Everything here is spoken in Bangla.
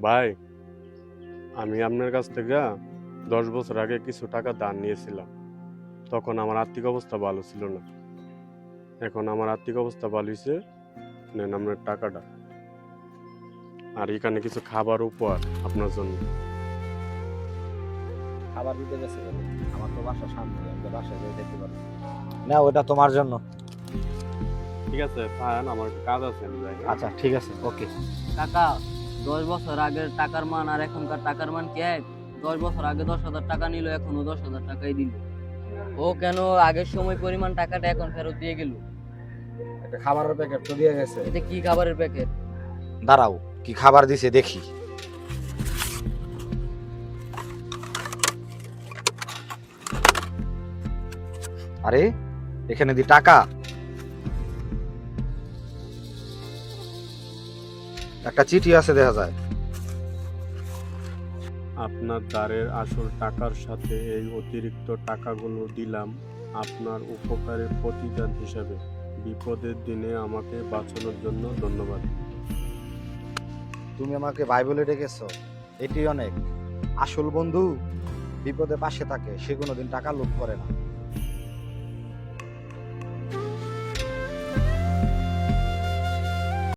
ভাই, আমি আপনার কাছ থেকে 10 বছর আগে কিছু টাকা ধার নিয়েছিলাম। তখন আমার আর্থিক অবস্থা ভালো ছিল না। এখন আমার আর্থিক অবস্থা ভালো হয়েছে, নেন আপনার টাকাটা। আর এখানে কিছু খাবার উপহার আপনার জন্য। খাবার দিতে গেছে বলে আমার তো বাসা সামনে, আমি তো বাসায় যেয়ে দেখতে পারবো না। ওটা তোমার জন্য। ঠিক আছে, পান, আমার একটু কাজ আছে, আমি যাই। আচ্ছা ঠিক আছে, ওকে। কাকা, 10 বছর আগের টাকার মান আর এখনকার টাকার মান কি এক? 10 বছর আগে 10,000 টাকা নিল, এখনো 10,000 টাকাই দিল। ও কেন আগের সময় পরিমাণ টাকাটা এখন ফেরত দিয়ে গেল? একটা খাবারের প্যাকেট তো দিয়ে গেছে। এটা কি খাবারের প্যাকেট? দাঁড়াও, কি খাবার দিছে দেখি। আরে, এখানে দি টাকা, একটা চিঠি আছে দেখা যায়। আপনার ধারের আসল টাকার সাথে এই অতিরিক্ত টাকাগুলো দিলাম আপনার উপকারের প্রতিদান হিসাবে। বিপদের দিনে আমাকে বাঁচানোর জন্য ধন্যবাদ। তুমি আমাকে ভাই বলে ডেকেছো, এটি অনেক। আসল বন্ধু বিপদে পাশে থাকে, সে কোনোদিন টাকা লোভ করে না।